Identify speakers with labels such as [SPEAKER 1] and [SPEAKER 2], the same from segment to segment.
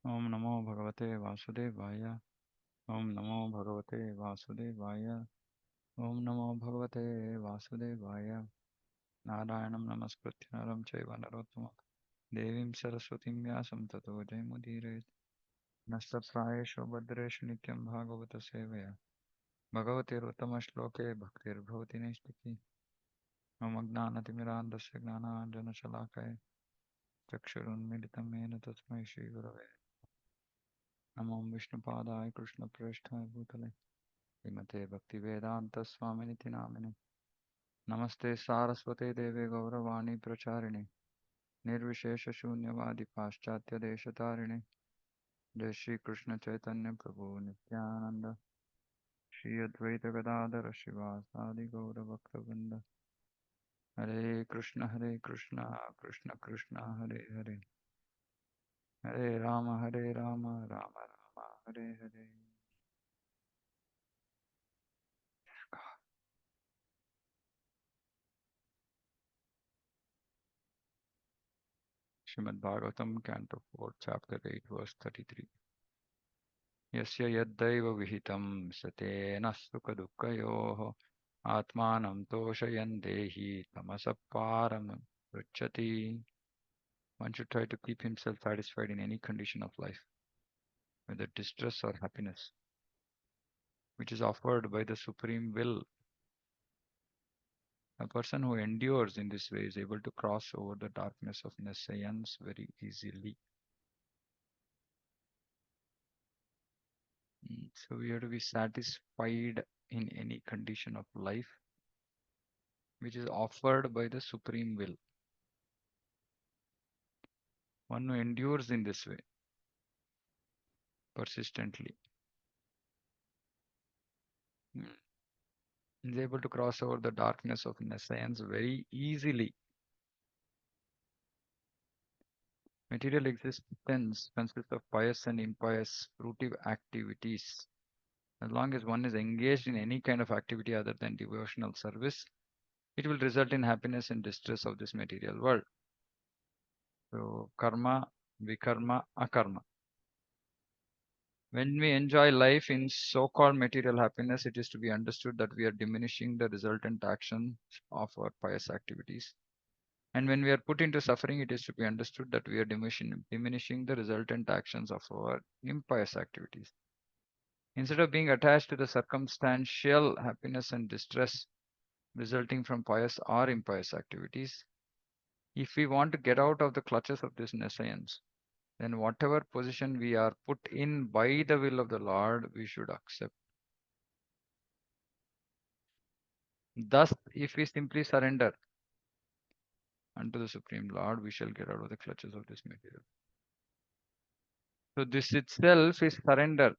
[SPEAKER 1] Om Namo Bhagavate Vasudevaya. Om Namo Bhagavate Vasudevaya. Om Namo Bhagavate Vasudevaya. Narayanam Namaskritya Naram Chaiva Narottamam Devim Saraswatim Vyasam Tato Jayamudire Nastaprayeshu Bhadreshu Nityam Bhagavata Sevaya Bhagavate Uttama Shloke Bhaktir Bhavati Nistiki Om Gnanatimirandasya Gnananjana Shalakaya Chakshurunmilitam Mena Tasmai Shri Gurave Namo Vishnupadaya Krishna Prasthaya Bhutale Srimate Bhaktivedanta Swaminiti Namine Namaste Saraswate Deve Gauravani Pracharine Nirvishesha Shunyavadi Paschatya Deshatarine Jai Shri Krishna Chaitanya Prabhu Nityananda Shri Advaita Gadadhara Shivasadi Gaura Bhaktavinda Hare Krishna Krishna Krishna Hare Hare Hare Rama Rama Rama Hare Hare Srimad Bhagavatam Canto 4 Chapter 8 Verse 33 Yasya yaddaiva vihitam satena sukha dukkhayoho atmanam toshayan dehi tamasaparam pruchati. One should try to keep himself satisfied in any condition of life, whether distress or happiness, which is offered by the supreme will. A person who endures in this way is able to cross over the darkness of nescience very easily. So we have to be satisfied in any condition of life, which is offered by the supreme will. One who endures in this way persistently is able to cross over the darkness of nescience very easily. Material existence consists of pious and impious fruitive activities. As long as one is engaged in any kind of activity other than devotional service, it will result in happiness and distress of this material world. So, karma, vikarma, akarma. When we enjoy life in so-called material happiness, it is to be understood that we are diminishing the resultant actions of our pious activities. And when we are put into suffering, it is to be understood that we are diminishing the resultant actions of our impious activities. Instead of being attached to the circumstantial happiness and distress resulting from pious or impious activities, if we want to get out of the clutches of this nescience, then whatever position we are put in by the will of the Lord, we should accept. Thus, if we simply surrender unto the Supreme Lord, we shall get out of the clutches of this material. So this itself is surrender.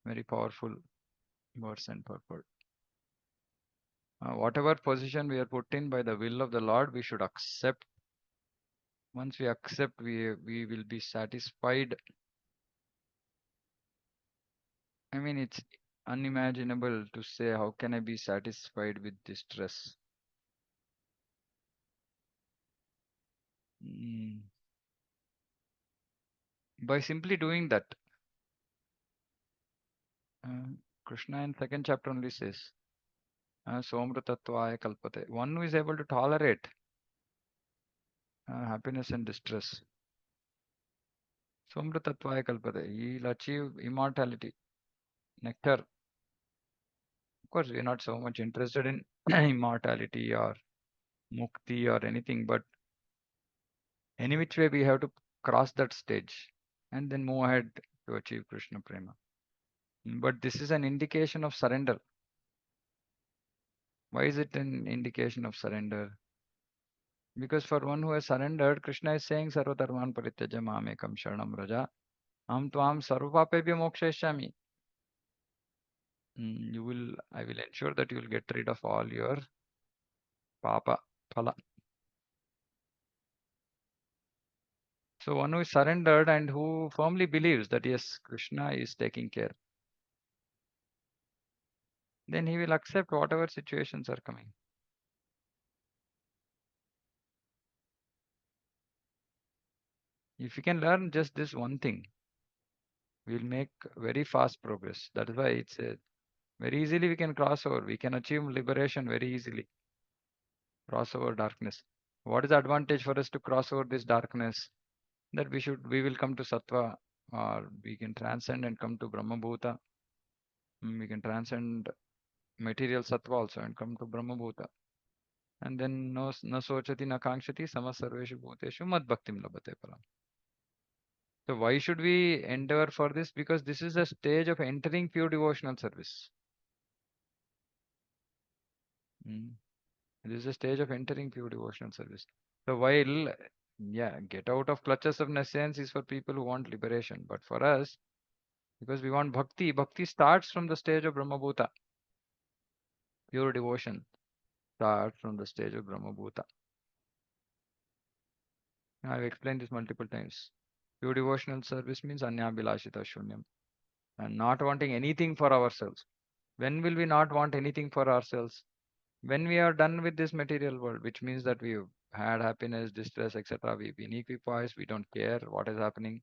[SPEAKER 1] Very powerful verse and purport. Whatever position we are put in by the will of the Lord, we should accept. Once we accept, we will be satisfied. I mean, it's unimaginable to say, how can I be satisfied with distress? Mm. By simply doing that, uh, Krishna in second chapter only says, Somratatvaya kalpate. One who is able to tolerate happiness and distress. Somratatvaya kalpate. He will achieve immortality, nectar. Of course, we are not so much interested in immortality or mukti or anything, but any which way we have to cross that stage and then move ahead to achieve Krishna Prema. But this is an indication of surrender. Why is it an indication of surrender? Because for one who has surrendered, Krishna is saying, Sarvadharman parityaja mamekam sharanam raja, aham tvam sarvapapebhyo mokshayashyami. I will ensure that you will get rid of all your papa, phala. So one who is surrendered and who firmly believes that yes, Krishna is taking care, then he will accept whatever situations are coming. If we can learn just this one thing, we'll make very fast progress. That is why it's a very easily we can cross over. We can achieve liberation very easily. Cross over darkness. What is the advantage for us to cross over this darkness? That we will come to sattva, or we can transcend and come to Brahma Bhuta. We can transcend material sattva also and come to Brahma Bhuta. And then no sochati na kankshati samasarveshu bhuteshu mad bhaktim labhate param. So why should we endeavor for this? Because this is a stage of entering pure devotional service. This is a stage of entering pure devotional service. So while, yeah, get out of clutches of nescience is for people who want liberation. But for us, because we want bhakti, bhakti starts from the stage of Brahmabhuta. Pure devotion starts from the stage of Brahmabhuta. I've explained this multiple times. Pure devotional service means anyabhilashita shunyam. And not wanting anything for ourselves. When will we not want anything for ourselves? When we are done with this material world, which means that we've had happiness, distress, etc. We've been equipoised, we don't care what is happening.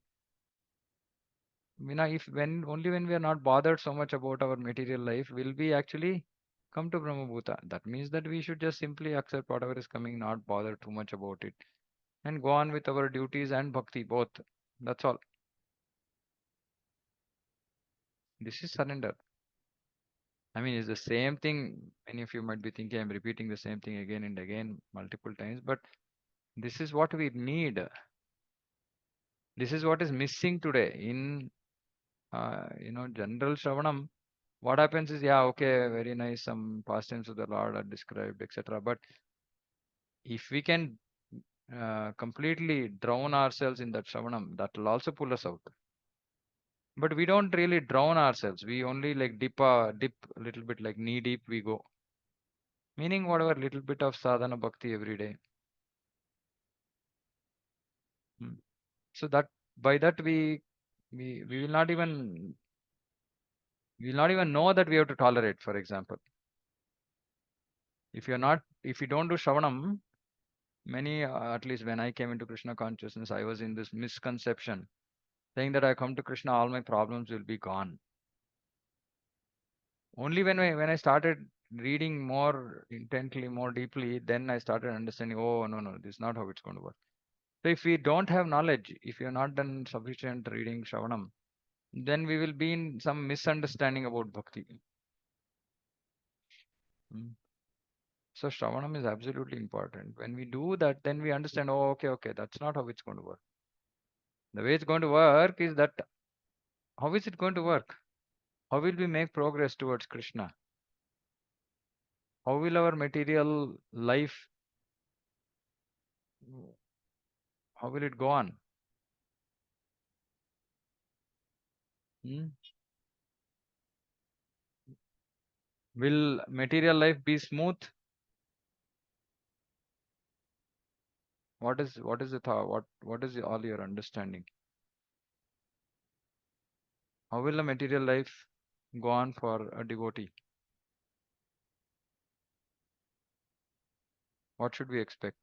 [SPEAKER 1] If only when we are not bothered so much about our material life, will we actually come to Brahmabhuta. That means that we should just simply accept whatever is coming, not bother too much about it, and go on with our duties and bhakti both. That's all. This is surrender. I mean, it's the same thing. Many of you might be thinking I'm repeating the same thing again and again multiple times, but this is what we need. This is what is missing today in general Shravanam. What happens is, yeah, okay, very nice, some pastimes of the Lord are described, etc. But if we can completely drown ourselves in that Shravanam, that will also pull us out. But we don't really drown ourselves. We only like dip a little bit, like knee deep we go. Meaning whatever little bit of sadhana bhakti every day. So that by that we will not even know that we have to tolerate, for example. If you don't do Shravanam, many, at least when I came into Krishna consciousness, I was in this misconception, saying that I come to Krishna, all my problems will be gone. Only when I started reading more intently, more deeply, then I started understanding, oh, no, this is not how it's going to work. So if we don't have knowledge, if you have not done sufficient reading Shravanam, then we will be in some misunderstanding about bhakti. So Shravanam is absolutely important. When we do that, then we understand, oh, okay, that's not how it's going to work. The way it's going to work is that, how is it going to work? How will we make progress towards Krishna? How will our material life, how will it go on? Will material life be smooth? What is the thought? What is all your understanding? How will the material life go on for a devotee? What should we expect?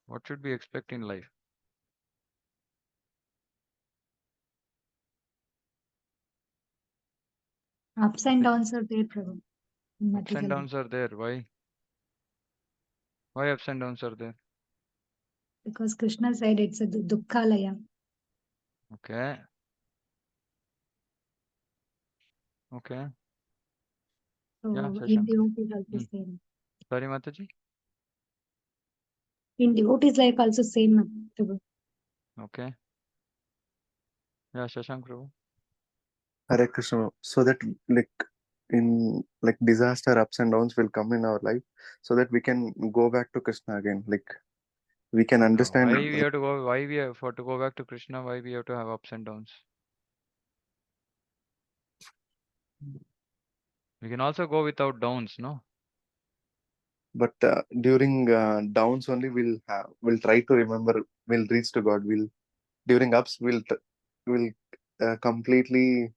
[SPEAKER 1] What should we expect in life?
[SPEAKER 2] Ups and downs are there, Prabhu.
[SPEAKER 1] Ups and downs are there. Why? Why ups and downs are there?
[SPEAKER 2] Because Krishna said it's a dukkhalaya.
[SPEAKER 1] Okay. Okay.
[SPEAKER 2] So
[SPEAKER 1] Yeah,
[SPEAKER 2] in
[SPEAKER 1] Shashank.
[SPEAKER 2] devotees also same.
[SPEAKER 1] Sorry, Mataji.
[SPEAKER 2] In devotees life also same, Prabhu.
[SPEAKER 1] Okay. Yeah, Shashank Prabhu.
[SPEAKER 3] Hare Krishna. So that in disaster ups and downs will come in our life, so that we can go back to Krishna again. We can understand.
[SPEAKER 1] Why we have to go? Why we have to go back to Krishna? Why we have to have ups and downs? We can also go without downs, no?
[SPEAKER 3] But during downs only we'll try to remember. We'll reach to God. During ups we'll completely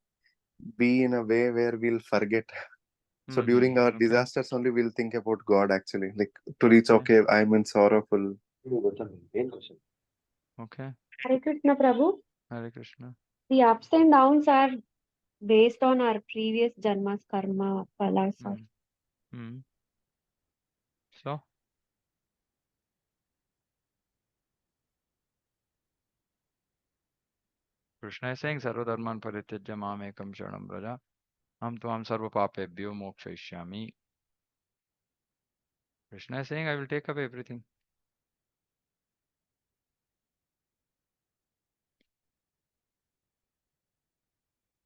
[SPEAKER 3] be in a way where we'll forget. So during our
[SPEAKER 1] Okay.
[SPEAKER 3] disasters only we'll think about God actually, like to reach,
[SPEAKER 1] Okay.
[SPEAKER 3] okay, I'm in sorrowful.
[SPEAKER 1] Okay.
[SPEAKER 4] Hare Krishna Prabhu.
[SPEAKER 1] Hare Krishna.
[SPEAKER 4] The ups and downs are based on our previous janmas karma phalas.
[SPEAKER 1] Mm. Mm. So, Krishna is saying, Sarva Dharman Parityajya Mam Ekam Sharanam Braja. Ham Tvam Sarva Papebhyo Mokshayishyami. Krishna is saying, I will take away everything.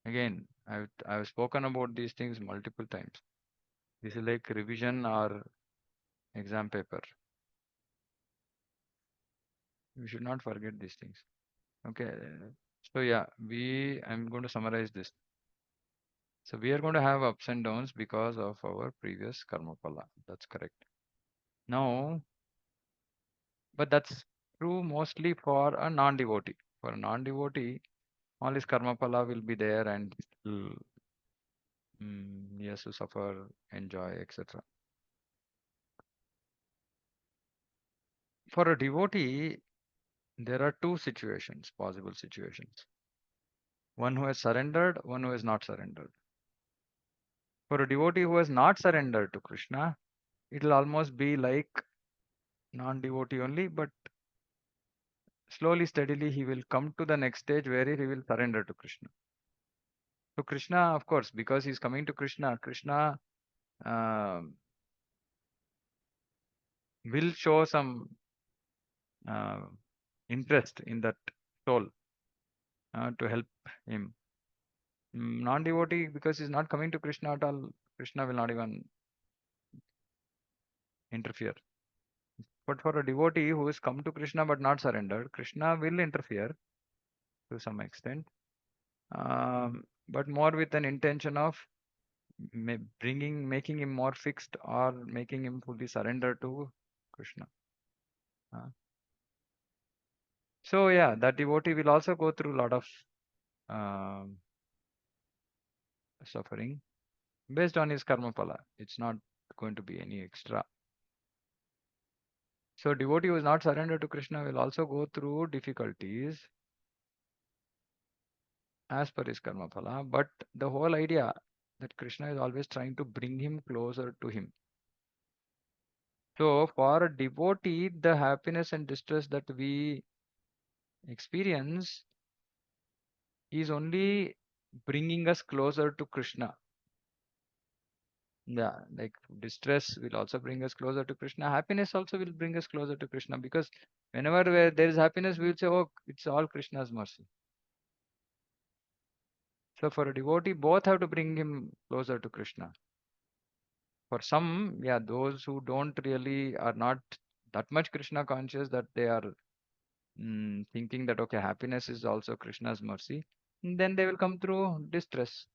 [SPEAKER 1] Again, I've spoken about these things multiple times. This is like revision or exam paper. We should not forget these things. Okay. So yeah, I'm going to summarize this. So we are going to have ups and downs because of our previous karma phala. That's correct. Now, but that's true mostly for a non-devotee. For a non-devotee, all his karma phala will be there and still he has to suffer, enjoy, etc. For a devotee, there are two situations, possible situations. One who has surrendered, one who has not surrendered. For a devotee who has not surrendered to Krishna, it will almost be like non-devotee only, but slowly, steadily, he will come to the next stage where he will surrender to Krishna. So Krishna, of course, because he's coming to Krishna, Krishna um will show some uh, interest in that soul to help him. Non-devotee, because he's not coming to Krishna at all, Krishna will not even interfere. But for a devotee who has come to Krishna but not surrendered, Krishna will interfere to some extent, but more with an intention of making him more fixed or making him fully surrender to Krishna. So yeah, that devotee will also go through a lot of um suffering based on his karma phala. It's not going to be any extra. So devotee who is not surrendered to Krishna will also go through difficulties as per his karma phala. But the whole idea that Krishna is always trying to bring him closer to him. So for a devotee, the happiness and distress that we experience is only bringing us closer to Krishna. Yeah, like distress will also bring us closer to Krishna. Happiness also will bring us closer to Krishna, because whenever where there is happiness, we will say, oh, it's all Krishna's mercy. So for a devotee, both have to bring him closer to Krishna. For some, yeah, those who don't really are not that much Krishna conscious, that they are thinking that, okay, happiness is also Krishna's mercy, then they will come through distress.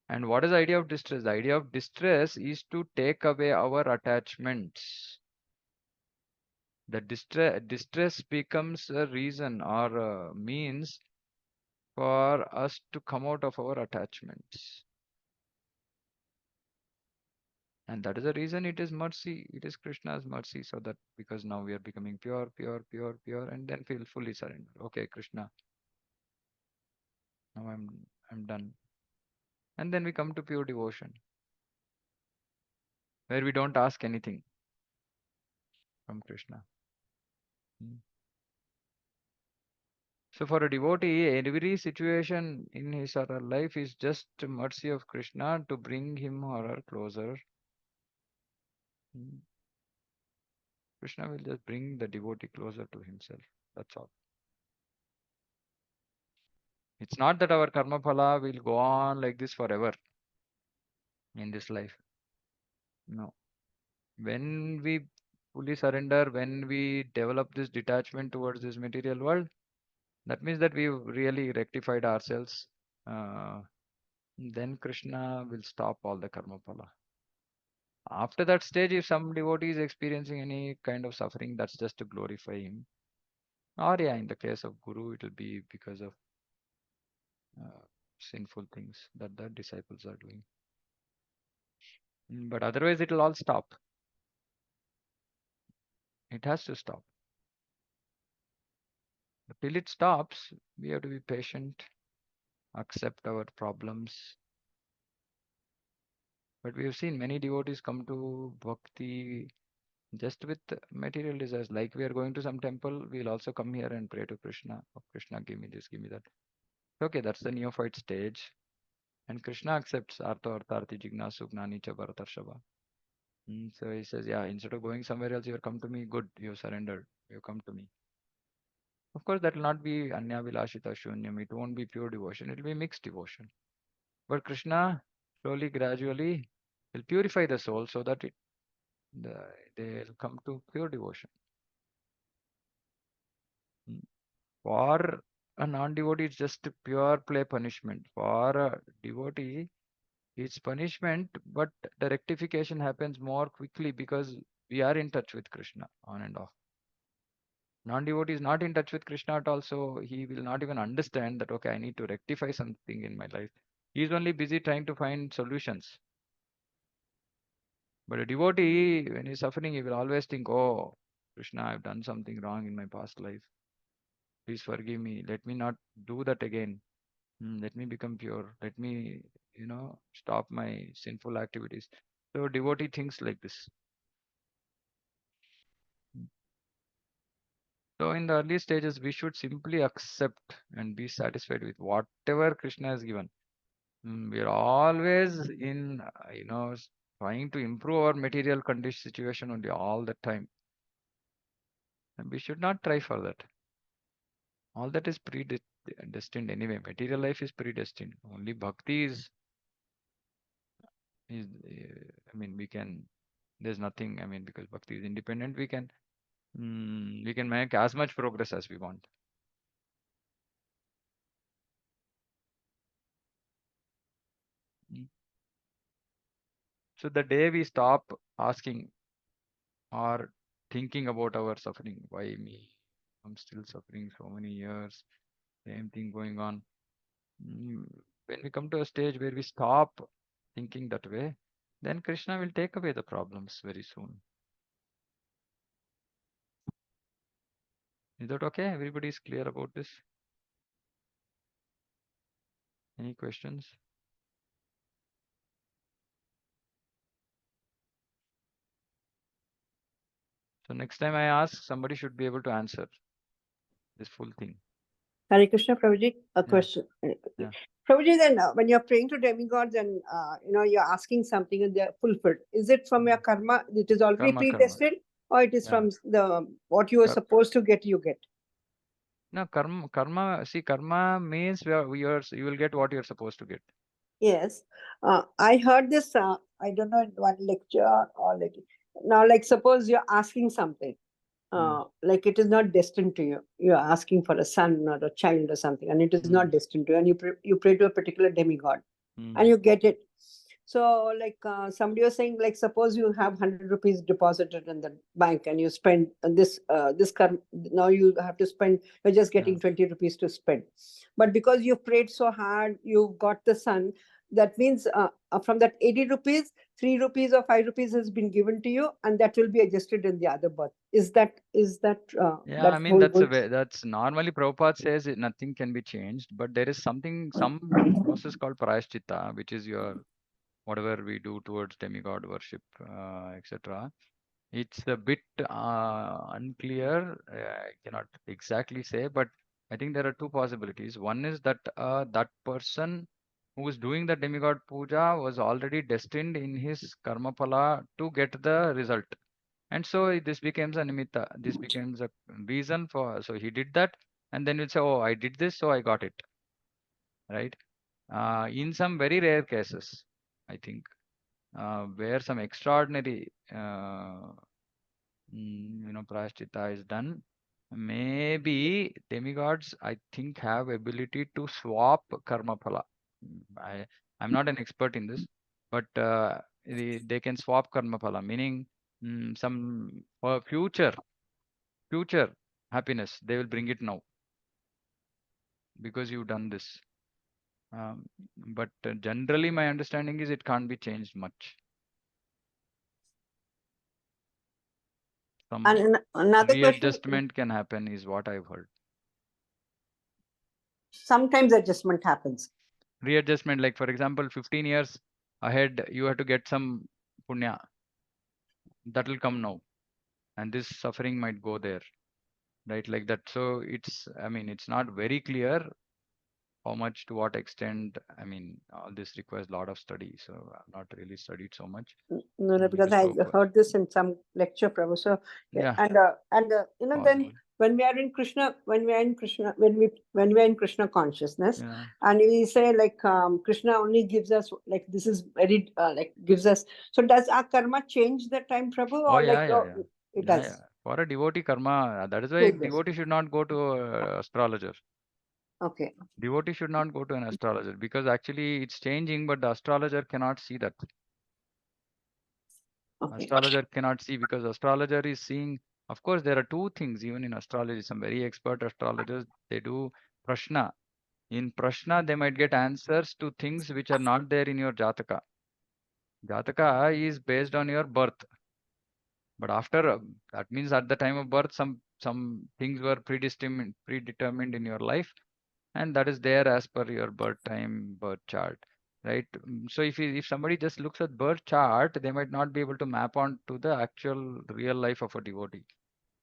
[SPEAKER 1] And what is the idea of distress? The idea of distress is to take away our attachments. The distress becomes a reason or a means for us to come out of our attachments. And that is the reason it is mercy. It is Krishna's mercy. So that because now we are becoming pure, pure, pure, pure, and then feel fully surrender. Okay, Krishna, now I'm done. And then we come to pure devotion, where we don't ask anything from Krishna. So for a devotee, every situation in his or her life is just mercy of Krishna to bring him or her closer. Krishna will just bring the devotee closer to himself. That's all. It's not that our karma phala will go on like this forever in this life. No. When we fully surrender, when we develop this detachment towards this material world, that means that we've really rectified ourselves. Then Krishna will stop all the karma phala. After that stage, if some devotee is experiencing any kind of suffering, that's just to glorify him. Or yeah, in the case of Guru, it will be because of sinful things that the disciples are doing. But otherwise it will all stop. It has to stop. But till it stops, we have to be patient, accept our problems. But we have seen many devotees come to bhakti just with material desires. Like we are going to some temple, we'll also come here and pray to Krishna. Oh, Krishna, give me this, give me that. Okay, that's the neophyte stage. And Krishna accepts Artha Artharthi Jignasu Gnani Cha Bharatarshava. So he says, yeah, instead of going somewhere else, you have come to me. Good, you have surrendered. You have come to me. Of course, that will not be Anya Vilashita Shunyam. It won't be pure devotion. It will be mixed devotion. But Krishna, slowly, gradually, will purify the soul so that they'll come to pure devotion. For a non-devotee, it's just pure play punishment. For a devotee, it's punishment, but the rectification happens more quickly because we are in touch with Krishna on and off. Non-devotee is not in touch with Krishna at all, so he will not even understand that, okay, I need to rectify something in my life. He is only busy trying to find solutions. But a devotee, when he's suffering, he will always think, oh, Krishna, I've done something wrong in my past life. Please forgive me. Let me not do that again. Let me become pure. Let me, stop my sinful activities. So devotee thinks like this. So in the early stages, we should simply accept and be satisfied with whatever Krishna has given. We are always in, trying to improve our material condition situation only all the time. And we should not try for that. All that is predestined anyway. Material life is predestined. Only bhakti we can, there's nothing, because bhakti is independent, we can make as much progress as we want. So the day we stop asking or thinking about our suffering, why me? I'm still suffering so many years, same thing going on. When we come to a stage where we stop thinking that way, then Krishna will take away the problems very soon. Is that okay? Everybody is clear about this? Any questions? So next time I ask, somebody should be able to answer this full thing.
[SPEAKER 5] Hare Krishna, Prabhuji, a
[SPEAKER 1] Yeah.
[SPEAKER 5] question.
[SPEAKER 1] Yeah.
[SPEAKER 5] Prabhuji, then when you're praying to demigods and you're asking something and they're fulfilled, is it from your karma? It is already
[SPEAKER 1] Karma.
[SPEAKER 5] predestined, or it is
[SPEAKER 1] Yeah.
[SPEAKER 5] from the what you were supposed to get? You get.
[SPEAKER 1] No, karma. See, karma means you will get what you're supposed to get.
[SPEAKER 5] Yes, I heard this. I don't know in one lecture or like now, like suppose you're asking something. Like it is not destined to you. You are asking for a son or a child or something, and it is not destined to you. And you pray to a particular demigod, and you get it. So, like somebody was saying, like suppose you have 100 rupees deposited in the bank, and you spend now you have to spend. You're just getting 20 rupees to spend, but because you prayed so hard, you've got the son. That means from that 80 rupees, 3 rupees or 5 rupees has been given to you, and that will be adjusted in the other birth. Is that
[SPEAKER 1] Yeah, that's normally Prabhupada says nothing can be changed, but there is some process called prayaschitta, which is your whatever we do towards demigod worship, etc. It's a bit unclear. I cannot exactly say, but I think there are two possibilities. One is that that person who is doing the demigod puja was already destined in his karma phala to get the result. And so this becomes a nimitta. This becomes a reason for, so he did that, and then we'll say, oh, I did this, so I got it. Right? In some very rare cases, I think, where some extraordinary, prashchitta is done, maybe demigods, I think, have ability to swap karma phala. I'm not an expert in this, but they can swap karma phala, meaning some for future happiness, they will bring it now because you've done this. But generally my understanding is it can't be changed much. Some
[SPEAKER 5] And another question,
[SPEAKER 1] readjustment can happen is what I've heard.
[SPEAKER 5] sometimes adjustment happens.
[SPEAKER 1] Readjustment, like for example, 15 years ahead, you have to get some punya. That will come now. And this suffering might go there. Right, like that. So it's, I mean, it's not very clear how much, to what extent. I mean, all this requires a lot of study. So I've not really studied so much.
[SPEAKER 5] No, because I
[SPEAKER 1] So,
[SPEAKER 5] heard this in some lecture, Prabhu. So,
[SPEAKER 1] yeah,
[SPEAKER 5] and you know,
[SPEAKER 1] possible.
[SPEAKER 5] then when we are in Krishna, when we are in Krishna consciousness,
[SPEAKER 1] Yeah.
[SPEAKER 5] and we say like Krishna only gives us, like, this is very like gives us. So does our karma change the time, Prabhu,
[SPEAKER 1] Oh,
[SPEAKER 5] or
[SPEAKER 1] yeah,
[SPEAKER 5] like
[SPEAKER 1] yeah, yeah.
[SPEAKER 5] it
[SPEAKER 1] Yeah,
[SPEAKER 5] does?
[SPEAKER 1] yeah. For a devotee, karma, that is why
[SPEAKER 5] Changes.
[SPEAKER 1] devotee should not go to astrologer.
[SPEAKER 5] Okay.
[SPEAKER 1] Devotee should not go to an astrologer, because actually it's changing, but the astrologer cannot see that.
[SPEAKER 5] Okay.
[SPEAKER 1] Astrologer cannot see, because astrologer is seeing. Of course, there are two things even in astrology. Some very expert astrologers, they do prashna. In prashna, they might get answers to things which are not there in your jataka. Jataka is based on your birth. But after that means at the time of birth, some things were predetermined in your life, and that is there as per your birth time, birth chart, right? So if somebody just looks at birth chart, they might not be able to map on to the actual real life of a devotee.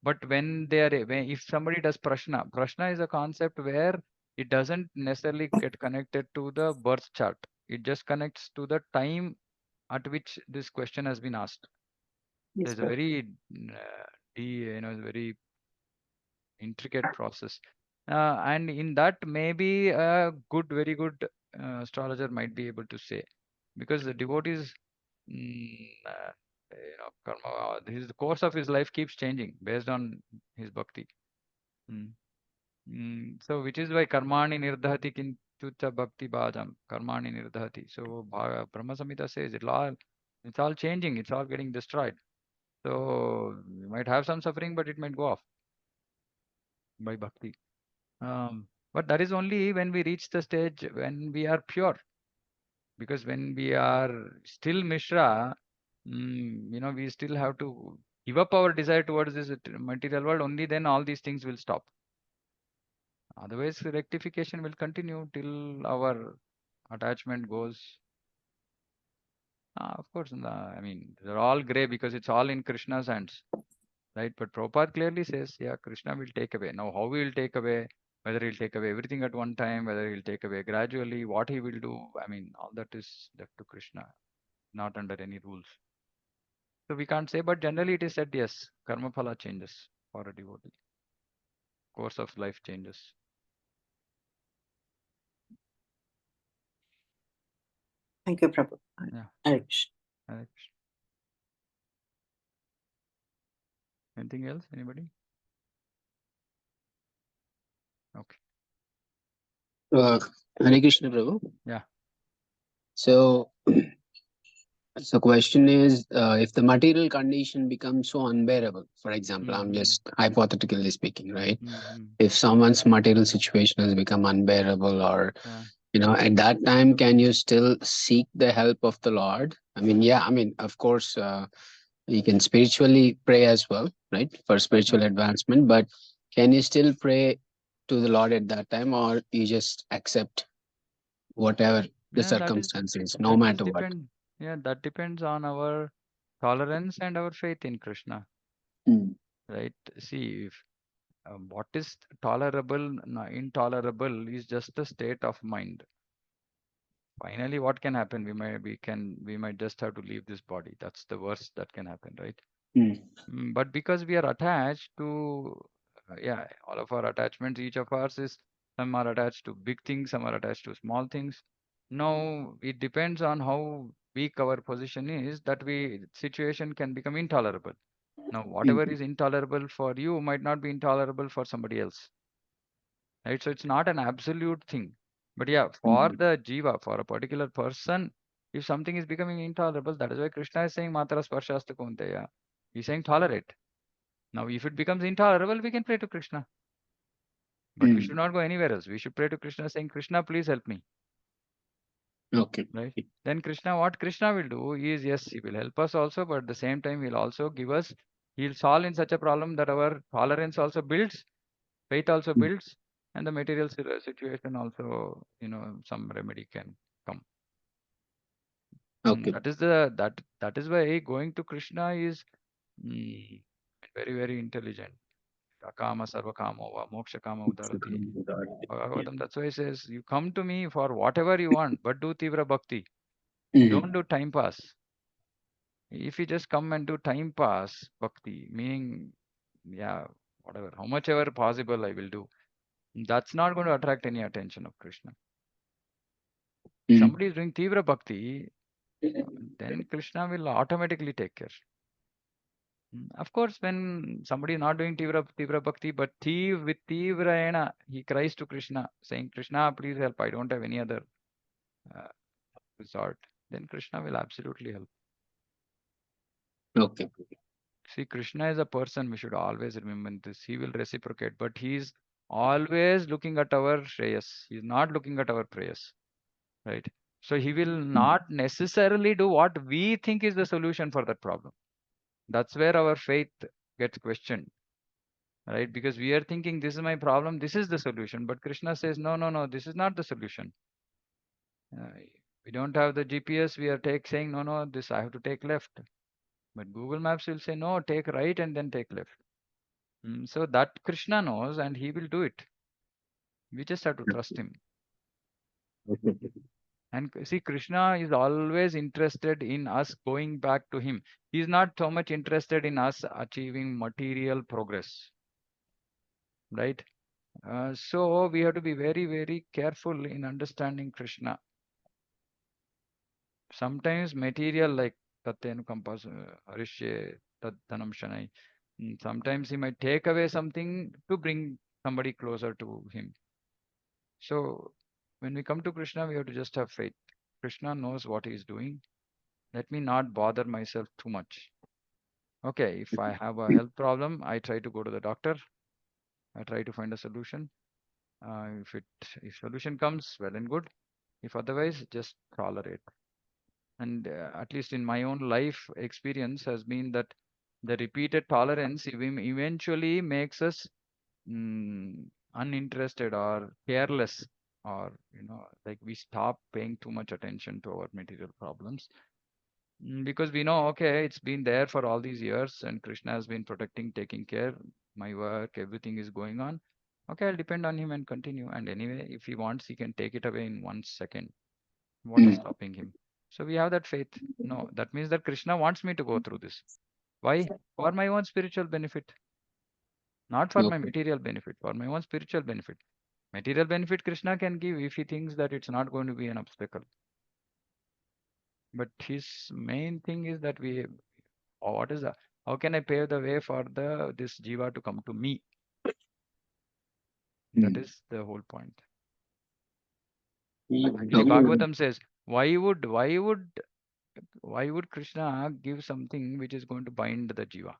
[SPEAKER 1] But when if somebody does prashna is a concept where it doesn't necessarily get connected to the birth chart. It just connects to the time at which this question has been asked.
[SPEAKER 5] Yes,
[SPEAKER 1] There's a
[SPEAKER 5] Prabhu.
[SPEAKER 1] very very intricate process, and in that maybe a very good astrologer might be able to say, because the devotees, karma, the course of his life keeps changing based on his bhakti. So which is why karmani nirdhati kintucha bhakti bhajam, karmani nirdhati. So Brahma Samhita says it's all changing, it's all getting destroyed. So you might have some suffering, but it might go off by bhakti. But that is only when we reach the stage when we are pure. Because when we are still Mishra, we still have to give up our desire towards this material world. Only then all these things will stop. Otherwise, rectification will continue till our attachment goes. Of course, I mean, they're all grey because it's all in Krishna's hands. Right? But Prabhupada clearly says, yeah, Krishna will take away. Now, how he will take away, whether he'll take away everything at one time, whether he'll take away gradually, what he will do, I mean, all that is left to Krishna, not under any rules. So we can't say, but generally it is said, yes, karma phala changes for a devotee. Course of life changes.
[SPEAKER 5] Thank you, Prabhu.
[SPEAKER 1] Yeah.
[SPEAKER 5] Hare Krishna.
[SPEAKER 1] Hare Krishna. Anything else? Anybody? Okay.
[SPEAKER 6] Hare Krishna, Prabhu.
[SPEAKER 1] Yeah.
[SPEAKER 6] So, so question is, if the material condition becomes so unbearable, for example, I'm just hypothetically speaking, right? If someone's material situation has become unbearable, or at that time, can you still seek the help of the Lord? I mean, of course, you can spiritually pray as well, right, for spiritual advancement, but can you still pray to the Lord at that time, or you just accept whatever the circumstances, no matter what?
[SPEAKER 1] Yeah, that depends on our tolerance and our faith in Krishna. Right? See, if what is tolerable, intolerable is just a state of mind. Finally, what can happen? We might just have to leave this body. That's the worst that can happen, right? But because we are attached to, all of our attachments, each of us is, some are attached to big things, some are attached to small things. Now, it depends on how weak our position is, that situation can become intolerable. Now, whatever is intolerable for you might not be intolerable for somebody else. Right? So it's not an absolute thing. But yeah, for the jiva, for a particular person, if something is becoming intolerable, that is why Krishna is saying Matara Sparshasta Kunteya. He's saying tolerate. Now, if it becomes intolerable, we can pray to Krishna. But we should not go anywhere else. We should pray to Krishna saying, Krishna, please help me.
[SPEAKER 6] Okay.
[SPEAKER 1] Right? Then Krishna, what Krishna will do is, yes, he will help us also, but at the same time, he'll also give us, he'll solve in such a problem that our tolerance also builds, faith also builds, and the material situation also, some remedy can come.
[SPEAKER 6] Okay.
[SPEAKER 1] That is why going to Krishna is very, very intelligent. Akama sarva kamo va moksha kama udarati. Bhagavatam, that's why it says, you come to me for whatever you want, but do tivra bhakti. Don't do time pass. If you just come and do time pass bhakti, meaning, yeah, whatever, how much ever possible I will do, that's not going to attract any attention of Krishna. If somebody is doing tivra bhakti, then Krishna will automatically take care. Of course, when somebody is not doing tivra bhakti, but with tivrayana, he cries to Krishna, saying, Krishna, please help, I don't have any other resort, then Krishna will absolutely help.
[SPEAKER 6] Okay.
[SPEAKER 1] See, Krishna is a person, we should always remember this. He will reciprocate, but he is always looking at our shreyas. He is not looking at our prayers, right? So he will not necessarily do what we think is the solution for that problem. That's where our faith gets questioned, right? Because we are thinking, this is my problem, this is the solution. But Krishna says, no, no, no, this is not the solution. We don't have the GPS. We are saying, no, no, this I have to take left. But Google Maps will say, no, take right and then take left. So that Krishna knows and he will do it. We just have to trust him. And see, Krishna is always interested in us going back to him. He is not so much interested in us achieving material progress. Right? So we have to be very, very careful in understanding Krishna. Sometimes material like Tattenu Kampas Arishye Tadhanam Shanai. Sometimes he might take away something to bring somebody closer to him. So when we come to Krishna, we have to just have faith. Krishna knows what he is doing. Let me not bother myself too much. Okay, if I have a health problem, I try to go to the doctor. I try to find a solution. If solution comes, well and good. If otherwise, just tolerate. And at least in my own life experience has been that the repeated tolerance eventually makes us uninterested or careless, or like we stop paying too much attention to our material problems, because we know, okay, it's been there for all these years and Krishna has been protecting, taking care, my work, everything is going on. Okay, I'll depend on him and continue, and anyway, if he wants, he can take it away in 1 second. What is stopping him? So we have that faith. No, that means that Krishna wants me to go through this. Why? For my own spiritual benefit. Not for my material benefit, for my own spiritual benefit. Material benefit Krishna can give if he thinks that it's not going to be an obstacle. But his main thing is that how can I pave the way for this jiva to come to me? That is the whole point. Actually, Bhagavatam says, why would Krishna give something which is going to bind the jiva?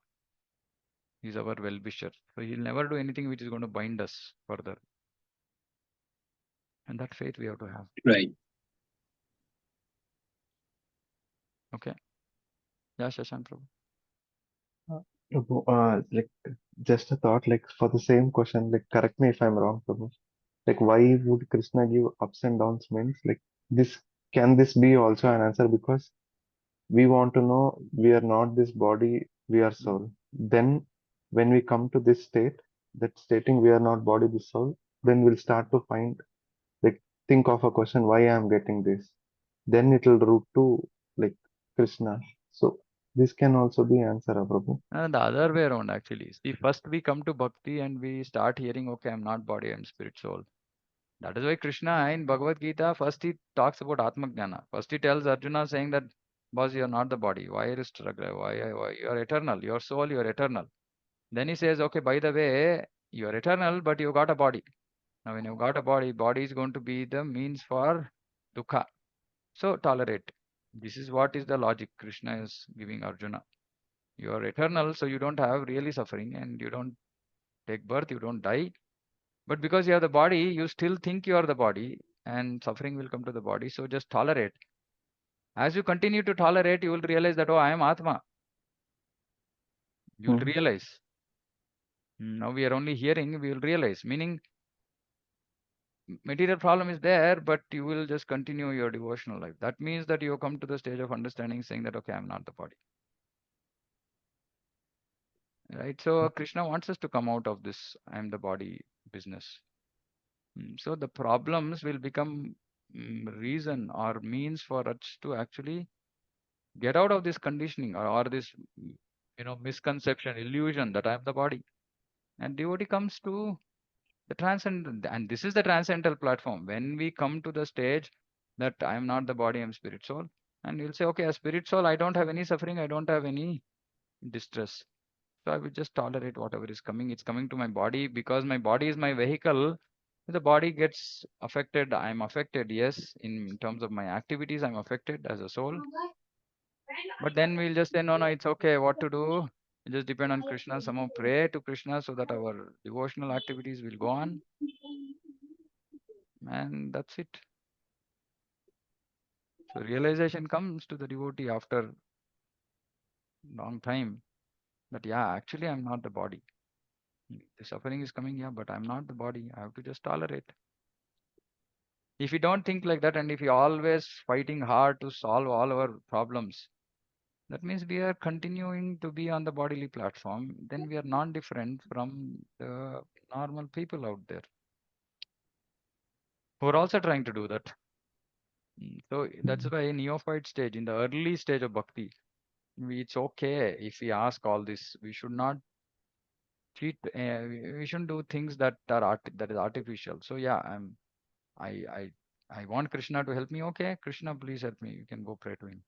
[SPEAKER 1] He's our well-wisher. So he'll never do anything which is going to bind us further. And that faith we have to have.
[SPEAKER 6] Right.
[SPEAKER 1] Okay. Yeah, Shashank Prabhu.
[SPEAKER 3] Prabhu, like just a thought, like for the same question, like correct me if I'm wrong, Prabhu. Like why would Krishna give ups and downs means like can this be also an answer? Because we want to know we are not this body, we are soul. Then when we come to this state, that stating we are not body, this soul, then we'll start to think of a question why I am getting this. Then it will root to like Krishna. So this can also be answer, Prabhu.
[SPEAKER 1] And the other way around, actually. See, first we come to bhakti and we start hearing, okay, I'm not body, I'm spirit, soul. That is why Krishna in Bhagavad Gita, first he talks about Atma Jnana. First he tells Arjuna saying that, boss, you are not the body. Why are you struggling? Why you are eternal? Your soul, you are eternal. Then he says, okay, by the way, you are eternal, but you got a body. Now, when you got a body is going to be the means for dukkha. So tolerate. This is what is the logic Krishna is giving Arjuna. You are eternal, so you don't have really suffering and you don't take birth, you don't die. But because you have the body, you still think you are the body. and suffering will come to the body. So just tolerate. As you continue to tolerate, you will realize that, oh, I am Atma. You will realize. Now we are only hearing, we will realize. Meaning, material problem is there, but you will just continue your devotional life. That means that you come to the stage of understanding, saying that, okay, I'm not the body. Right? So Krishna wants us to come out of this I am the body business. So the problems will become reason or means for us to actually get out of this conditioning or this misconception, illusion that I am the body. And devotee comes to the transcendent, and this is the transcendental platform. When we come to the stage that I am not the body, I am spirit soul, and you'll say, okay, as spirit soul, I don't have any suffering, I don't have any distress. So I will just tolerate whatever is coming. It's coming to my body because my body is my vehicle. The body gets affected. I'm affected, yes, in terms of my activities, I'm affected as a soul. But then we'll just say, no, it's okay. What to do? We just depend on Krishna. Somehow pray to Krishna so that our devotional activities will go on. And that's it. So realization comes to the devotee after long time that, yeah, actually I'm not the body. The suffering is coming, yeah, but I'm not the body. I have to just tolerate. If you don't think like that, and if you're always fighting hard to solve all our problems, that means we are continuing to be on the bodily platform. Then we are not different from the normal people out there who are also trying to do that. So that's why in neophyte stage, in the early stage of bhakti, it's okay if we ask all this. We should not cheat. We shouldn't do things that are that is artificial. So yeah, I want Krishna to help me. Okay, Krishna, please help me. You can go pray to him.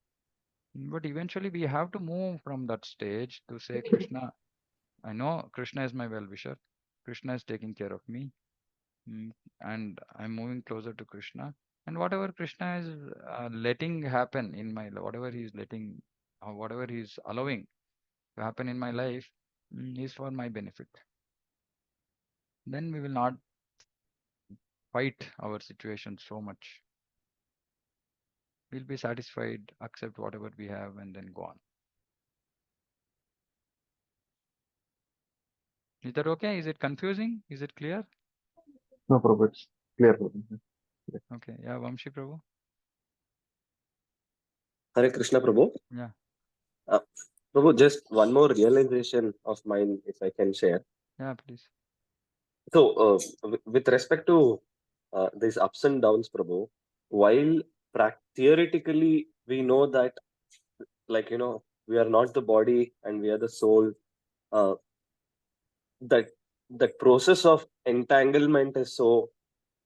[SPEAKER 1] But eventually we have to move from that stage to say, Krishna, I know Krishna is my well-wisher. Krishna is taking care of me. And I'm moving closer to Krishna. And whatever Krishna is letting happen in my life, whatever he is letting, or whatever he is allowing to happen in my life, is for my benefit. Then we will not fight our situation so much. We'll be satisfied, accept whatever we have, and then go on. Is that okay? Is it confusing? Is it clear?
[SPEAKER 3] No, Prabhu, it's clear, Prabhu.
[SPEAKER 1] Okay. Yeah, Vamshi Prabhu.
[SPEAKER 7] Hare Krishna, Prabhu.
[SPEAKER 1] Yeah.
[SPEAKER 7] Prabhu, just one more realization of mine, if I can share.
[SPEAKER 1] Yeah, please.
[SPEAKER 7] So, with respect to these ups and downs, Prabhu, while theoretically we know that, like, we are not the body and we are the soul, that process of entanglement is so,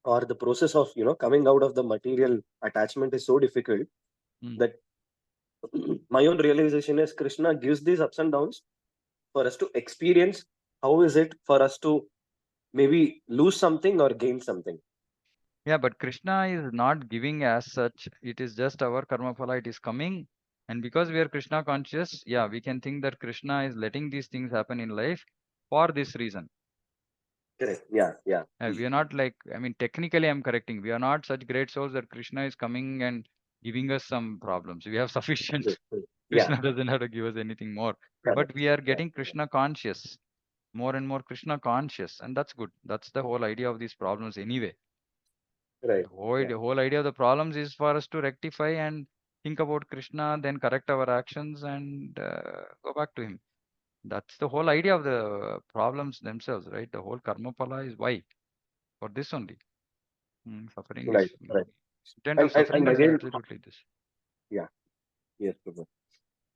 [SPEAKER 7] or the process of, coming out of the material attachment is so difficult that my own realization is Krishna gives these ups and downs for us to experience how is it for us to maybe lose something or gain something.
[SPEAKER 1] Yeah, but Krishna is not giving as such. It is just our karma phala. It is coming. And because we are Krishna conscious, yeah, we can think that Krishna is letting these things happen in life for this reason.
[SPEAKER 7] Correct. Yeah.
[SPEAKER 1] We are not like, I mean, technically I'm correcting. We are not such great souls that Krishna is coming and giving us some problems. We have sufficient. Krishna doesn't have to give us anything more. But we are getting Krishna conscious. More and more Krishna conscious. And that's good. That's the whole idea of these problems anyway.
[SPEAKER 7] Right.
[SPEAKER 1] The whole idea of the problems is for us to rectify and think about Krishna, then correct our actions and go back to him. That's the whole idea of the problems themselves, right? The whole karma phala is why? For this only. Suffering
[SPEAKER 7] Right.
[SPEAKER 1] is
[SPEAKER 7] Right.
[SPEAKER 1] intent of suffering
[SPEAKER 7] And
[SPEAKER 1] is
[SPEAKER 7] again,
[SPEAKER 1] absolutely this.
[SPEAKER 7] Yeah. Yes, Prabhu.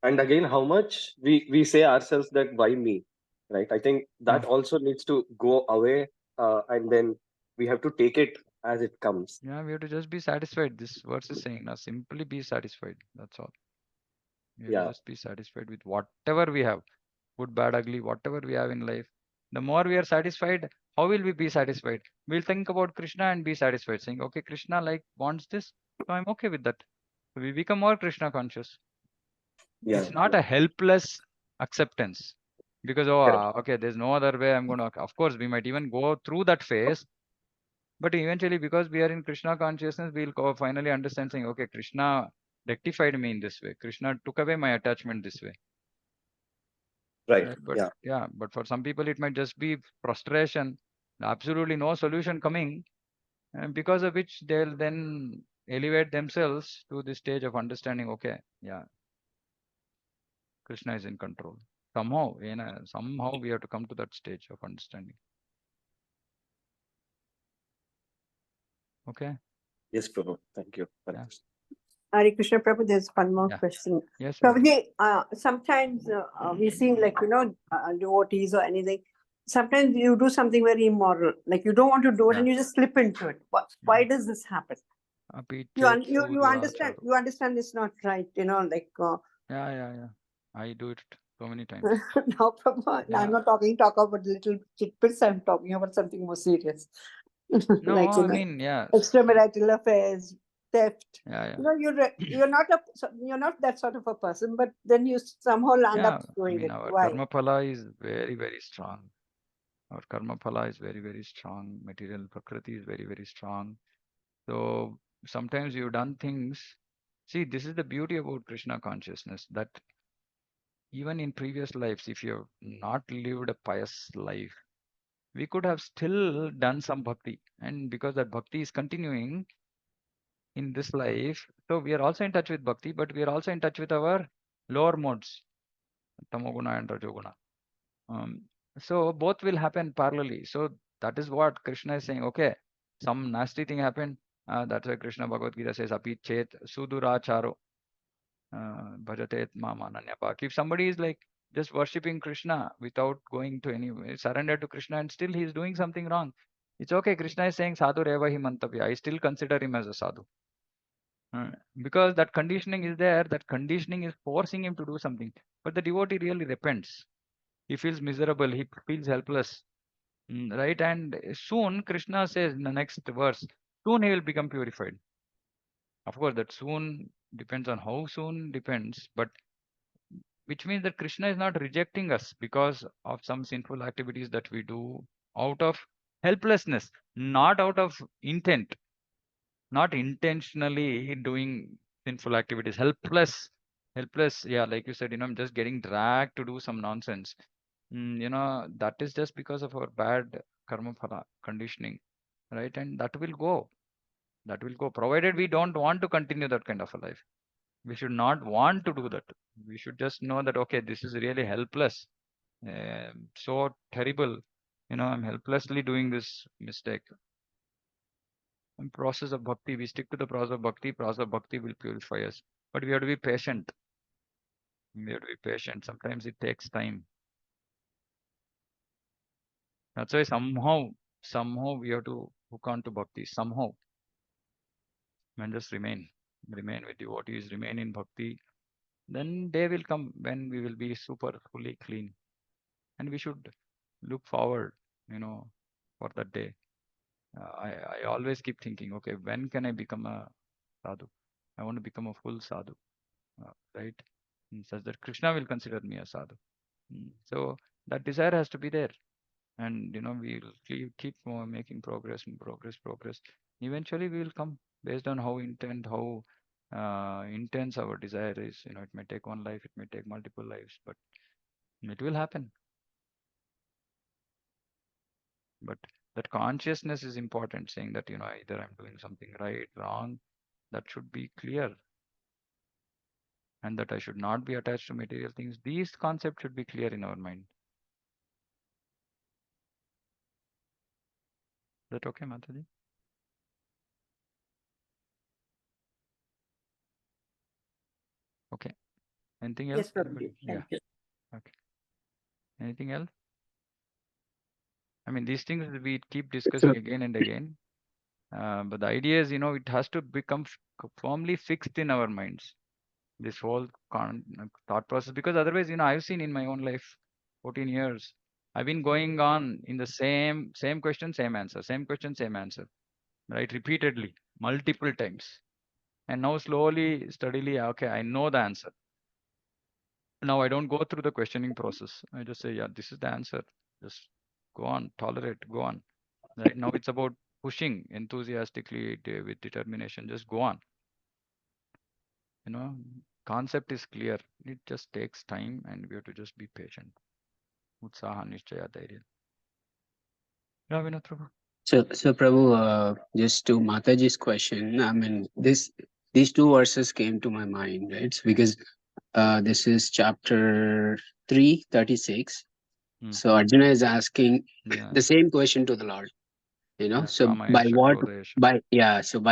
[SPEAKER 7] And again, how much we say ourselves that why me, right? I think that also needs to go away, and then we have to take it as it comes.
[SPEAKER 1] Yeah, we have to just be satisfied. This verse is saying now, simply be satisfied. That's all. We have to just be satisfied with whatever we have, good, bad, ugly, whatever we have in life. The more we are satisfied, how will we be satisfied? We'll think about Krishna and be satisfied, saying, okay, Krishna like wants this, so I'm okay with that. So we become more Krishna conscious. It's not a helpless acceptance because, okay, there's no other way I'm going to, of course, we might even go through that phase, But eventually, because we are in Krishna consciousness, we'll finally understand saying, okay, Krishna rectified me in this way. Krishna took away my attachment this way.
[SPEAKER 7] Right.
[SPEAKER 1] Right? But
[SPEAKER 7] Yeah.
[SPEAKER 1] but for some people, it might just be frustration, absolutely no solution coming, and because of which they'll then elevate themselves to the stage of understanding, okay, yeah, Krishna is in control. Somehow we have to come to that stage of understanding. Okay.
[SPEAKER 7] Yes, Prabhu. Thank you.
[SPEAKER 1] Yeah.
[SPEAKER 5] Hare Krishna, Prabhu, there's one more
[SPEAKER 1] Yeah.
[SPEAKER 5] question.
[SPEAKER 1] Yes. Madam.
[SPEAKER 5] Prabhuji, sometimes we see like, devotees or anything. Sometimes you do something very immoral, like you don't want to do it
[SPEAKER 1] Yeah.
[SPEAKER 5] and you just slip into it. Why does this happen? You understand it's not right, like.
[SPEAKER 1] Yeah. I do it so many times.
[SPEAKER 5] No, Prabhu,
[SPEAKER 1] Yeah.
[SPEAKER 5] I'm not talk about little chitbits. I'm talking about something more serious.
[SPEAKER 1] No,
[SPEAKER 5] Like,
[SPEAKER 1] I mean, yeah.
[SPEAKER 5] extramarital affairs, theft.
[SPEAKER 1] Yeah.
[SPEAKER 5] You're not that sort of a person, but then you somehow land
[SPEAKER 1] Yeah.
[SPEAKER 5] up doing it.
[SPEAKER 1] Our
[SPEAKER 5] Why?
[SPEAKER 1] karma phala is very, very strong. Our karma phala is very, very strong. Material prakriti is very, very strong. So sometimes you've done things. See, this is the beauty about Krishna consciousness, that even in previous lives, if you have not lived a pious life, we could have still done some bhakti. And because that bhakti is continuing in this life, so we are also in touch with bhakti, but we are also in touch with our lower modes, tamoguna and rajoguna. So both will happen parallelly. So that is what Krishna is saying. Okay, some nasty thing happened. That's why Krishna Bhagavad Gita says, "Api chet suduracharo bhajatet mamananyapa." If somebody is like just worshipping Krishna without going to any surrender to Krishna, and still he is doing something wrong, it's okay. Krishna is saying, "Sadhu reva hi mantavya." I still consider him as a sadhu. Because that conditioning is there. That conditioning is forcing him to do something. But the devotee really repents. He feels miserable. He feels helpless. Right? And soon, Krishna says in the next verse, soon he will become purified. Of course, that soon depends on how soon depends, but which means that Krishna is not rejecting us because of some sinful activities that we do out of helplessness, not out of intent, not intentionally doing sinful activities. Helpless. Yeah, like you said, I'm just getting dragged to do some nonsense. That is just because of our bad karma phala conditioning, right? And that will go. Provided we don't want to continue that kind of a life. We should not want to do that. We should just know that, okay, this is really helpless. So terrible. I'm helplessly doing this mistake. And process of bhakti, we stick to the process of bhakti. Process of bhakti will purify us. But we have to be patient. Sometimes it takes time. That's why somehow we have to hook on to bhakti. Somehow. And just remain with devotees, remain in bhakti. Then day will come when we will be super fully clean. And we should look forward, for that day. I always keep thinking, okay, when can I become a sadhu? I want to become a full sadhu, right? Such that Krishna will consider me a sadhu. So that desire has to be there. And, we'll keep making progress and progress. Eventually we will come based on how intense our desire is. It may take one life, it may take multiple lives, but it will happen. But that consciousness is important, saying that, either I'm doing something right, wrong, that should be clear. And that I should not be attached to material things. These concepts should be clear in our mind. Is that okay, Mataji? Okay. Anything else?
[SPEAKER 5] Yes, Prabhuji.
[SPEAKER 1] Anybody?
[SPEAKER 5] Thank
[SPEAKER 1] Yeah.
[SPEAKER 5] you.
[SPEAKER 1] Okay. Anything else? I mean, these things we keep discussing again and again. But the idea is, it has to become firmly fixed in our minds. This whole thought process, because otherwise, I've seen in my own life, 14 years, I've been going on in the same question, same answer, same question, same answer, right? Repeatedly, multiple times. And now slowly, steadily, okay, I know the answer. Now I don't go through the questioning process. I just say, yeah, this is the answer. Just go on, tolerate, go on. Right now it's about pushing enthusiastically with determination. Just go on. Concept is clear. It just takes time, and we have to just be patient. Utsaha Nishchaya Dhairya. Yeah, Vinod Prabhu.
[SPEAKER 6] So Prabhu, just to Mataji's question, I mean, these two verses came to my mind, right? Because this is chapter 3:36. So Arjuna is asking the same question to the Lord. So by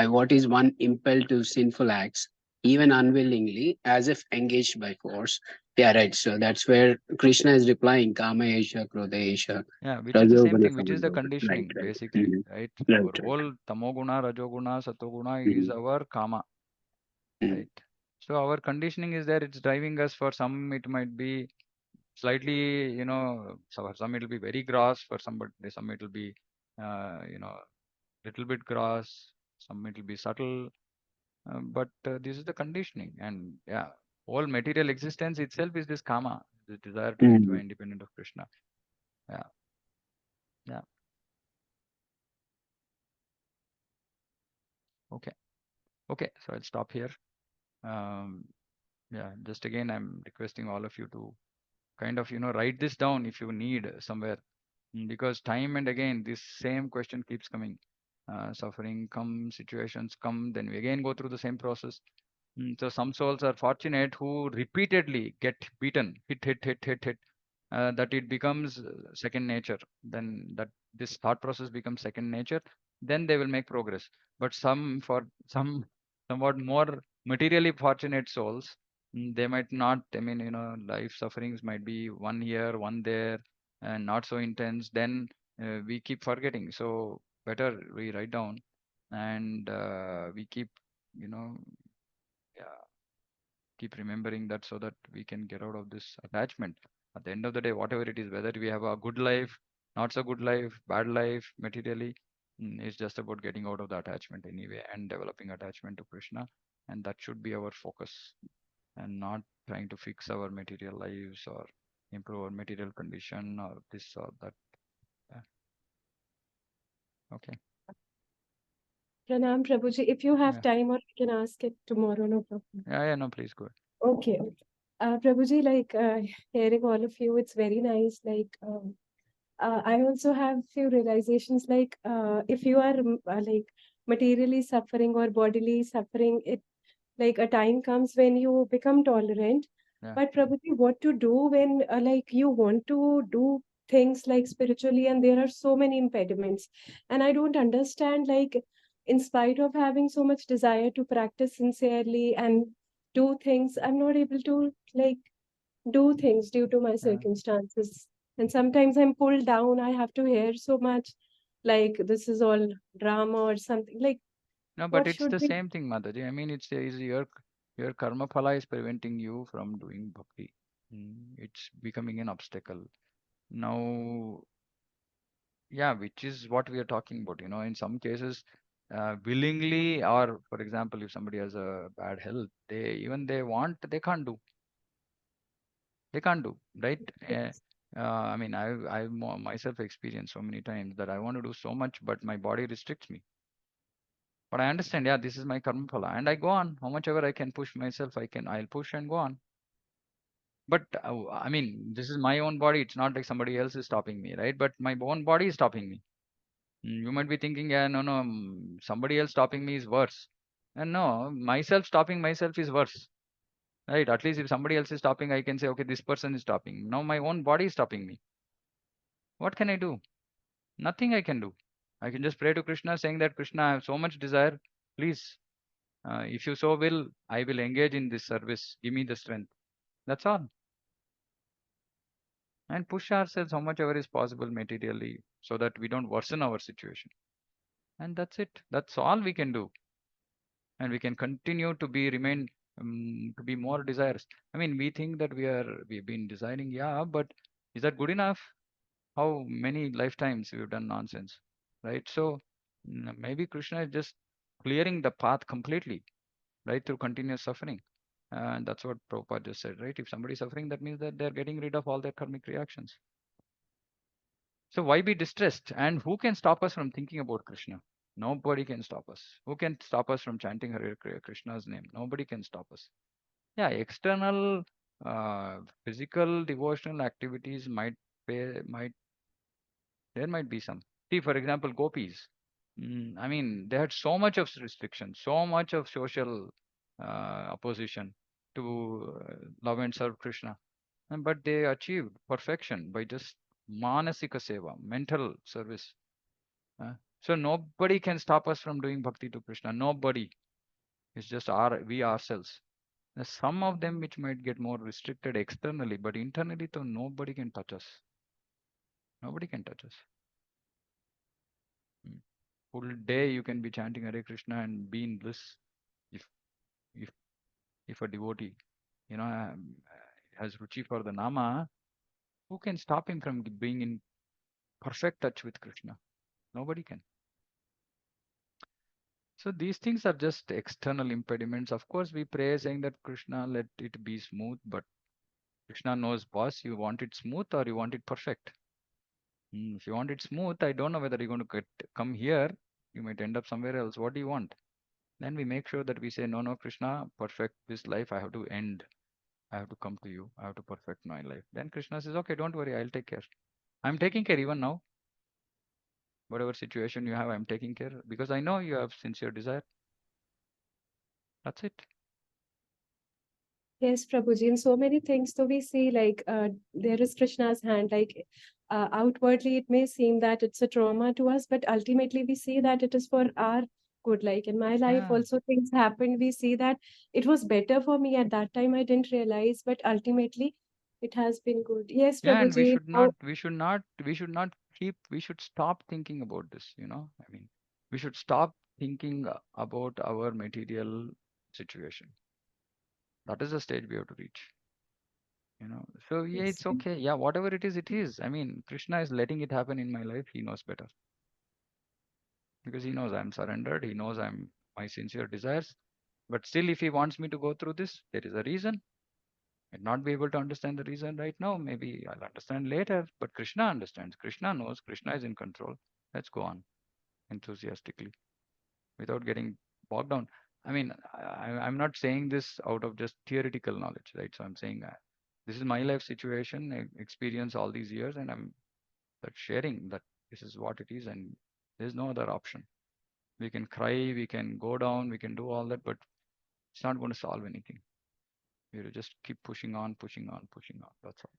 [SPEAKER 6] what is one impelled to sinful acts, even unwillingly, as if engaged by force? Yeah, right. So that's where Krishna is replying, Kama Esha, Krodha Esha.
[SPEAKER 1] Yeah, which is the same thing, which is the
[SPEAKER 6] Right.
[SPEAKER 1] conditioning, basically, right?
[SPEAKER 6] Right,
[SPEAKER 1] Our whole tamoguna, rajoguna, satoguna is our karma, right? So our conditioning is there, it's driving us. For some, it might be slightly, so for some it'll be very gross, for somebody, some it'll be, little bit gross, some it'll be subtle, but this is the conditioning, and yeah, all material existence itself is this karma, the desire to enjoy independent of Krishna. Yeah. Yeah. Okay, so I'll stop here. Yeah, just again, I'm requesting all of you to kind of, write this down if you need somewhere, because time and again, this same question keeps coming. Suffering come, situations come, then we again go through the same process. So some souls are fortunate who repeatedly get beaten, hit, that it becomes second nature. Then that this thought process becomes second nature. Then they will make progress. But for some somewhat more materially fortunate souls, they might not. I mean, life sufferings might be 1 year, one there, and not so intense. Then we keep forgetting. So better we write down, and we keep, yeah, keep remembering that, so that we can get out of this attachment. At the end of the day, whatever it is, whether we have a good life, not so good life, bad life, materially, it's just about getting out of the attachment anyway and developing attachment to Krishna. And that should be our focus, and not trying to fix our material lives or improve our material condition or this or that. Yeah. Okay.
[SPEAKER 8] Pranam Prabhuji, if you have
[SPEAKER 1] Yeah.
[SPEAKER 8] time, or you can ask it tomorrow, no problem.
[SPEAKER 1] Yeah, no, please go ahead.
[SPEAKER 8] Okay. Prabhuji, hearing all of you, it's very nice. I also have few realizations, if you are materially suffering or bodily suffering, it like a time comes when you become tolerant.
[SPEAKER 1] Yeah.
[SPEAKER 8] But Prabhuji, what to do when you want to do things like spiritually and there are so many impediments, and I don't understand, in spite of having so much desire to practice sincerely and do things, I'm not able to do things due to my circumstances. And sometimes I'm pulled down. I have to hear so much this is all drama or something.
[SPEAKER 1] No, but
[SPEAKER 8] What
[SPEAKER 1] it's
[SPEAKER 8] should
[SPEAKER 1] the
[SPEAKER 8] we
[SPEAKER 1] same thing, Mataji. I mean, it's your karma phala is preventing you from doing bhakti. It's becoming an obstacle. Now, yeah, which is what we are talking about. In some cases, willingly, or for example, if somebody has a bad health, they want, they can't do. They can't do, right? I mean, I've myself experienced so many times that I want to do so much, but my body restricts me. But I understand, yeah, this is my karma phala, and I go on. How much ever I can push myself, I'll push and go on. But I mean, this is my own body. It's not like somebody else is stopping me, right? But my own body is stopping me. You might be thinking, yeah, no, somebody else stopping me is worse. And no, myself stopping myself is worse, right? At least if somebody else is stopping, I can say, okay, this person is stopping. Now my own body is stopping me. What can I do? Nothing I can do. I can just pray to Krishna, saying that, Krishna, I have so much desire. Please, if you so will, I will engage in this service. Give me the strength. That's all. And push ourselves how much ever is possible materially, so that we don't worsen our situation. And that's it. That's all we can do. And we can continue to remain to be more desirous. I mean, we think that we've been desiring, yeah, but is that good enough? How many lifetimes we've done nonsense, right? So maybe Krishna is just clearing the path completely, right, through continuous suffering. And that's what Prabhupada just said, right? If somebody is suffering, that means that they're getting rid of all their karmic reactions. So why be distressed? And who can stop us from thinking about Krishna? Nobody can stop us. Who can stop us from chanting Hare Krishna's name? Nobody can stop us. Yeah, external physical devotional activities might there might be some. See, for example, gopis. I mean, they had so much of restriction, so much of social opposition to love and serve Krishna. But they achieved perfection by just manasika seva, mental service. So nobody can stop us from doing bhakti to Krishna. Nobody. It's just we ourselves. There's some of them which might get more restricted externally, but internally, though, nobody can touch us. Nobody can touch us. Full day you can be chanting Hare Krishna and be in bliss. If a devotee, has ruchi for the nama, who can stop him from being in perfect touch with Krishna? Nobody can. So these things are just external impediments. Of course, we pray saying that Krishna, let it be smooth, but Krishna knows, boss, you want it smooth or you want it perfect. If you want it smooth, I don't know whether you're going to come here. You might end up somewhere else. What do you want? Then we make sure that we say, no, Krishna, perfect this life. I have to end. I have to come to you. I have to perfect my life. Then Krishna says, okay, don't worry. I'll take care. I'm taking care even now. Whatever situation you have, I'm taking care because I know you have sincere desire. That's it.
[SPEAKER 8] Yes, Prabhuji, in so many things, so we see like there is Krishna's hand, like outwardly it may seem that it's a trauma to us, but ultimately we see that it is for our good. Like in my life
[SPEAKER 1] Yeah.
[SPEAKER 8] also things happened, we see that it was better for me at that time, I didn't realize, but ultimately it has been good. Yes,
[SPEAKER 1] Yeah, and we
[SPEAKER 8] Prabhuji,
[SPEAKER 1] should stop thinking about this, I mean, we should stop thinking about our material situation. That is the stage we have to reach. So yeah, it's okay. Yeah, whatever it is. I mean, Krishna is letting it happen in my life. He knows better. Because he knows I'm surrendered. He knows I'm my sincere desires. But still, if he wants me to go through this, there is a reason. I'd not be able to understand the reason right now. Maybe I'll understand later. But Krishna understands. Krishna knows. Krishna is in control. Let's go on enthusiastically without getting bogged down. I mean, I'm not saying this out of just theoretical knowledge, right? So I'm saying this is my life situation, experience all these years, and I'm sharing that this is what it is, and there's no other option. We can cry, we can go down, we can do all that, but it's not going to solve anything. We have to just keep pushing on, pushing on, pushing on. That's all.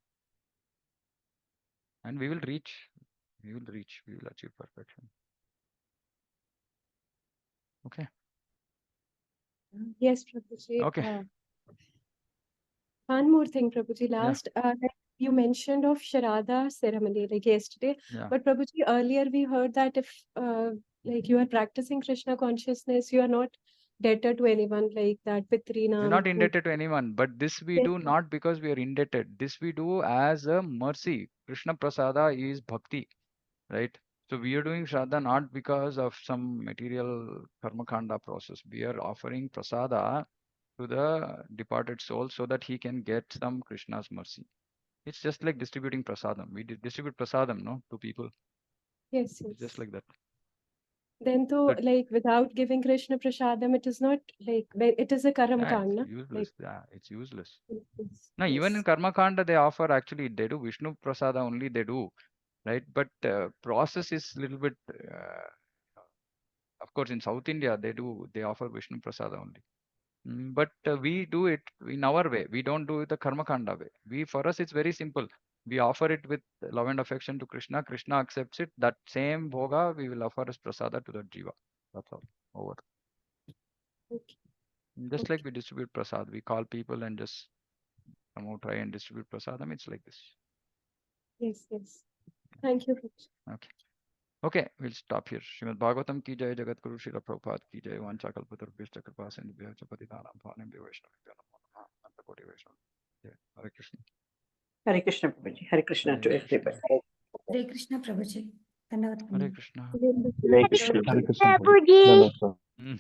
[SPEAKER 1] And we will reach. We will reach. We will achieve perfection. Okay.
[SPEAKER 8] yes, Prabhuji.
[SPEAKER 1] Okay.
[SPEAKER 8] One more thing, Prabhuji. Last, like you mentioned of Sharada ceremony like yesterday,
[SPEAKER 1] Yeah.
[SPEAKER 8] but Prabhuji, earlier we heard that if like you are practicing Krishna consciousness, you are not debtor to anyone like that. Pitri
[SPEAKER 1] We're
[SPEAKER 8] Naam.
[SPEAKER 1] not indebted to anyone, but this we
[SPEAKER 8] Yes,
[SPEAKER 1] do not because we are indebted. This we do as a mercy. Krishna Prasada is bhakti, right? So we are doing Shraddha not because of some material karmakanda process. We are offering prasada to the departed soul so that he can get some Krishna's mercy. It's just like distributing prasadam. We distribute prasadam, no, to people.
[SPEAKER 8] yes,
[SPEAKER 1] It's just like that.
[SPEAKER 8] Then though,
[SPEAKER 1] But
[SPEAKER 8] like without giving Krishna prasadam, it is not like it is a karam
[SPEAKER 1] yeah,
[SPEAKER 8] kanda.
[SPEAKER 1] it's useless.
[SPEAKER 8] Like,
[SPEAKER 1] Yeah, it's useless.
[SPEAKER 8] yes,
[SPEAKER 1] No, even in karma kanda they offer actually they do Vishnu prasada only they do, right? But process is little bit. Of course, in South India they offer Vishnu prasada only. But we do it in our way. We don't do it the karma kanda way. For us it's very simple. We offer it with love and affection to Krishna. Krishna accepts it. That same bhoga we will offer as prasada to the jiva. That's all. Over.
[SPEAKER 8] okay.
[SPEAKER 1] Just like we distribute prasad, we call people and just somehow try and distribute prasadam. It's like this.
[SPEAKER 8] Yes. Thank you.
[SPEAKER 1] Okay. Okay, we'll stop here. Srimad Bhagavatam ki jai, Jagat Guru Srila Prabhupada ki jai, Vancha Kalpatarubhyascha Kripa Sindhubhya Patitanam Bhavanebhyo Vaishnavibhyo Namo Namaha, Nanda Koti Vaishnava. Hare Krishna.
[SPEAKER 5] Hare Krishna, Prabhuji. Hare Krishna to everybody.
[SPEAKER 2] Hare Krishna, Prabhuji. Dhanavad
[SPEAKER 1] Hare
[SPEAKER 2] Prabhuji.
[SPEAKER 1] Krishna.
[SPEAKER 6] Hare Krishna.
[SPEAKER 3] Hare Krishna.
[SPEAKER 6] Prabhuji.
[SPEAKER 3] Dhanavad Prabhu.
[SPEAKER 1] Mm.